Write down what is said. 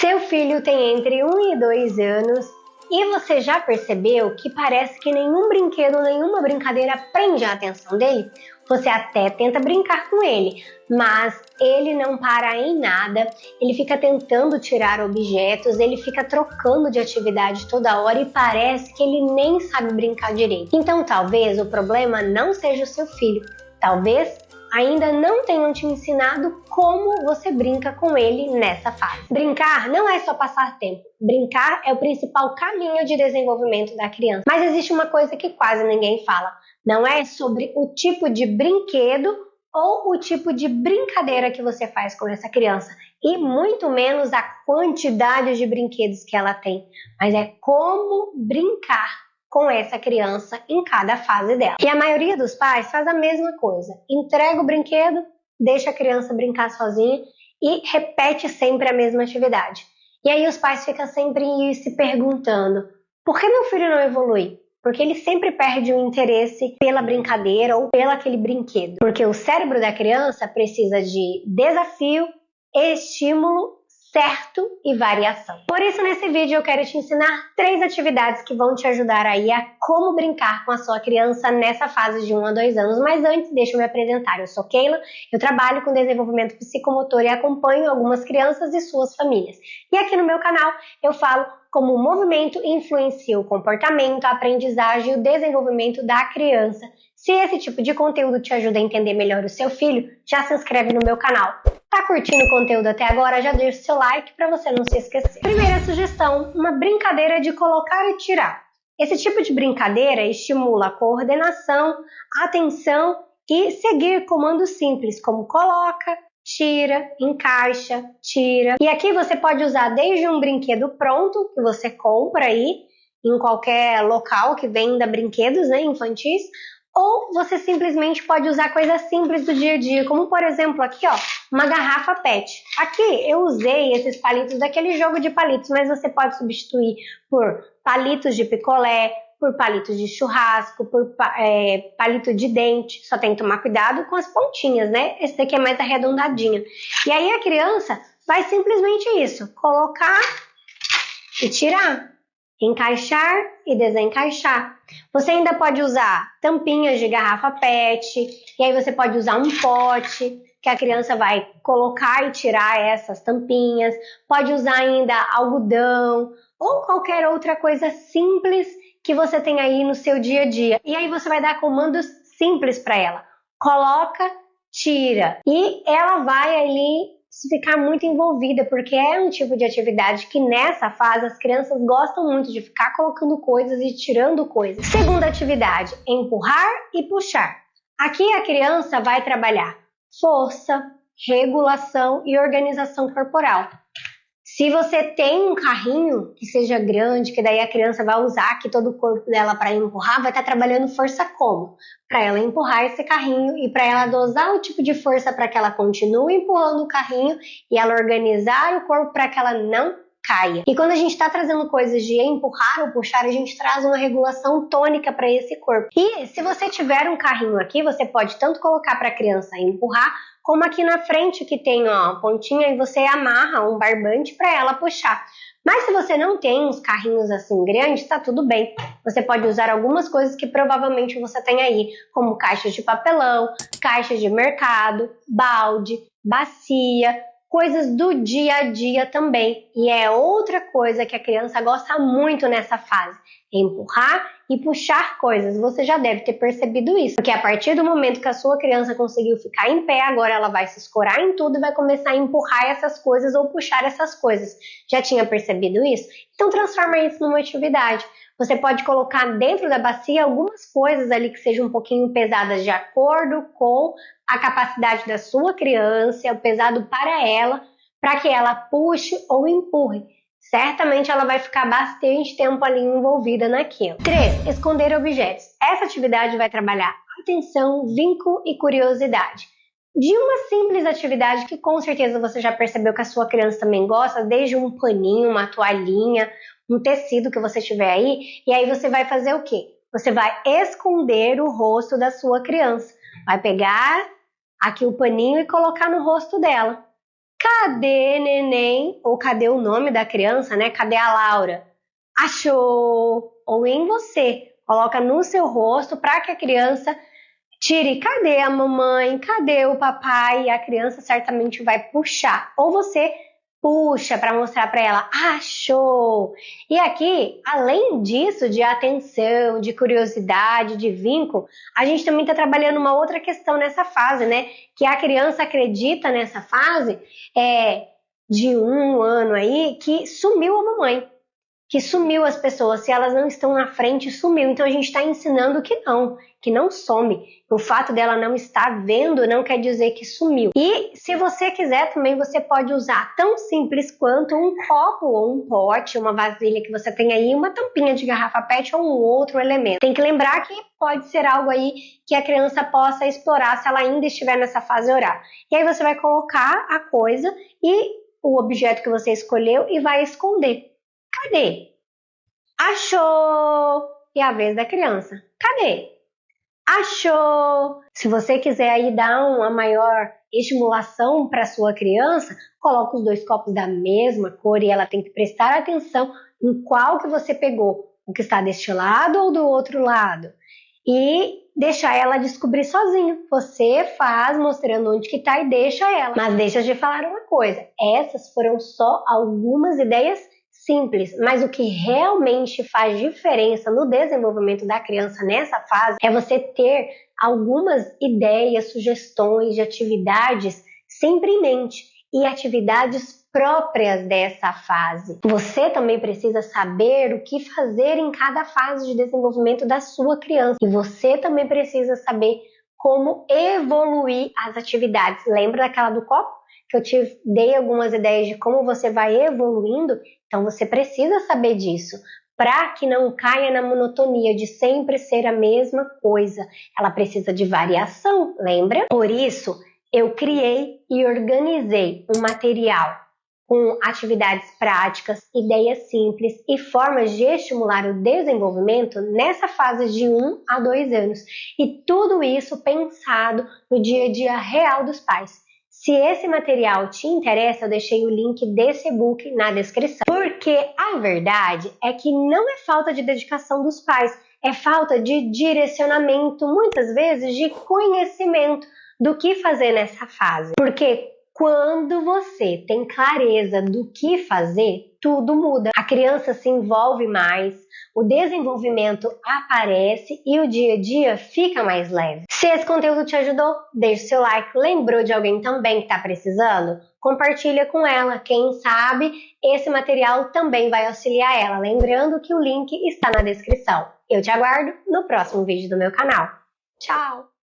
Seu filho tem entre 1 e 2 anos e você já percebeu que parece que nenhum brinquedo, nenhuma brincadeira prende a atenção dele? Você até tenta brincar com ele, mas ele não para em nada, ele fica tentando tirar objetos, ele fica trocando de atividade toda hora e parece que ele nem sabe brincar direito. Então talvez o problema não seja o seu filho, talvez ainda não tenham te ensinado como você brinca com ele nessa fase. Brincar não é só passar tempo. Brincar é o principal caminho de desenvolvimento da criança. Mas existe uma coisa que quase ninguém fala. Não é sobre o tipo de brinquedo ou o tipo de brincadeira que você faz com essa criança. E muito menos a quantidade de brinquedos que ela tem. Mas é como brincar com essa criança em cada fase dela. E a maioria dos pais faz a mesma coisa. Entrega o brinquedo, deixa a criança brincar sozinha e repete sempre a mesma atividade. E aí os pais ficam sempre se perguntando: por que meu filho não evolui? Porque ele sempre perde o interesse pela brincadeira ou pelo aquele brinquedo. Porque o cérebro da criança precisa de desafio, estímulo certo e variação. Por isso, nesse vídeo eu quero te ensinar 3 atividades que vão te ajudar aí a como brincar com a sua criança nessa fase de 1 a 2 anos. Mas antes, deixa eu me apresentar. Eu sou Keila, eu trabalho com desenvolvimento psicomotor e acompanho algumas crianças e suas famílias. E aqui no meu canal eu falo como o movimento influencia o comportamento, a aprendizagem e o desenvolvimento da criança. Se esse tipo de conteúdo te ajuda a entender melhor o seu filho, já se inscreve no meu canal. Tá curtindo o conteúdo até agora? Já deixa o seu like para você não se esquecer. Primeira sugestão, uma brincadeira de colocar e tirar. Esse tipo de brincadeira estimula a coordenação, a atenção e seguir comandos simples como coloca, tira, encaixa, tira. E aqui você pode usar desde um brinquedo pronto que você compra aí em qualquer local que venda brinquedos, né, infantis, ou você simplesmente pode usar coisas simples do dia a dia, como por exemplo aqui, ó, uma garrafa PET. Aqui eu usei esses palitos daquele jogo de palitos, mas você pode substituir por palitos de picolé, por palitos de churrasco, por palito de dente. Só tem que tomar cuidado com as pontinhas, né? Esse daqui é mais arredondadinho. E aí a criança vai simplesmente isso, colocar e tirar. Encaixar e desencaixar. Você ainda pode usar tampinhas de garrafa PET, e aí você pode usar um pote, que a criança vai colocar e tirar essas tampinhas. Pode usar ainda algodão, ou qualquer outra coisa simples que você tem aí no seu dia a dia. E aí você vai dar comandos simples para ela. Coloca, tira. E ela vai ali ficar muito envolvida, porque é um tipo de atividade que nessa fase as crianças gostam muito de ficar colocando coisas e tirando coisas. Segunda atividade, empurrar e puxar. Aqui a criança vai trabalhar força, regulação e organização corporal. Se você tem um carrinho que seja grande, que daí a criança vai usar aqui todo o corpo dela para empurrar, vai estar trabalhando força como? Para ela empurrar esse carrinho e para ela dosar o tipo de força para que ela continue empurrando o carrinho e ela organizar o corpo para que ela não caia. E quando a gente está trazendo coisas de empurrar ou puxar, a gente traz uma regulação tônica para esse corpo. E se você tiver um carrinho aqui, você pode tanto colocar para a criança empurrar, como aqui na frente que tem ó, a pontinha e você amarra um barbante para ela puxar. Mas se você não tem uns carrinhos assim grandes, tá tudo bem. Você pode usar algumas coisas que provavelmente você tem aí, como caixas de papelão, caixas de mercado, balde, bacia, coisas do dia a dia também. E é outra coisa que a criança gosta muito nessa fase, empurrar e puxar coisas. Você já deve ter percebido isso, porque a partir do momento que a sua criança conseguiu ficar em pé, agora ela vai se escorar em tudo e vai começar a empurrar essas coisas ou puxar essas coisas. Já tinha percebido isso? Então transforma isso numa atividade. Você pode colocar dentro da bacia algumas coisas ali que sejam um pouquinho pesadas de acordo com a capacidade da sua criança, o pesado para ela, para que ela puxe ou empurre. Certamente ela vai ficar bastante tempo ali envolvida naquilo. 3. Esconder objetos. Essa atividade vai trabalhar atenção, vínculo e curiosidade. De uma simples atividade que com certeza você já percebeu que a sua criança também gosta, desde um paninho, uma toalhinha, um tecido que você tiver aí, e aí você vai fazer o quê? Você vai esconder o rosto da sua criança. Vai pegar aqui o paninho e colocar no rosto dela. Cadê neném? Ou cadê o nome da criança, né? Cadê a Laura? Achou? Ou em você. Coloca no seu rosto para que a criança tire. Cadê a mamãe? Cadê o papai? E a criança certamente vai puxar. Ou você puxa para mostrar para ela, achou! E aqui, além disso, de atenção, de curiosidade, de vínculo, a gente também está trabalhando uma outra questão nessa fase, né? Que a criança acredita nessa fase de 1 ano aí que sumiu a mamãe, que sumiu as pessoas, se elas não estão na frente, sumiu. Então a gente está ensinando que não some. O fato dela não estar vendo não quer dizer que sumiu. E se você quiser também, você pode usar tão simples quanto um copo ou um pote, uma vasilha que você tem aí, uma tampinha de garrafa PET ou um outro elemento. Tem que lembrar que pode ser algo aí que a criança possa explorar se ela ainda estiver nessa fase oral. E aí você vai colocar a coisa e o objeto que você escolheu e vai esconder. Cadê? Achou! E a vez da criança. Cadê? Achou! Se você quiser aí dar uma maior estimulação para sua criança, coloca os 2 copos da mesma cor e ela tem que prestar atenção em qual que você pegou, o que está deste lado ou do outro lado. E deixar ela descobrir sozinho. Você faz mostrando onde que tá e deixa ela. Mas deixa de falar uma coisa, essas foram só algumas ideias simples, mas o que realmente faz diferença no desenvolvimento da criança nessa fase é você ter algumas ideias, sugestões de atividades sempre em mente e atividades próprias dessa fase. Você também precisa saber o que fazer em cada fase de desenvolvimento da sua criança e você também precisa saber como evoluir as atividades. Lembra daquela do copo? Que eu te dei algumas ideias de como você vai evoluindo, então você precisa saber disso, para que não caia na monotonia de sempre ser a mesma coisa. Ela precisa de variação, lembra? Por isso, eu criei e organizei um material com atividades práticas, ideias simples e formas de estimular o desenvolvimento nessa fase de 1 a 2 anos. E tudo isso pensado no dia a dia real dos pais. Se esse material te interessa, eu deixei o link desse e-book na descrição. Porque a verdade é que não é falta de dedicação dos pais, é falta de direcionamento, muitas vezes de conhecimento do que fazer nessa fase. Porque quando você tem clareza do que fazer, tudo muda. A criança se envolve mais, o desenvolvimento aparece e o dia a dia fica mais leve. Se esse conteúdo te ajudou, deixe seu like. Lembrou de alguém também que está precisando? Compartilha com ela. Quem sabe esse material também vai auxiliar ela. Lembrando que o link está na descrição. Eu te aguardo no próximo vídeo do meu canal. Tchau!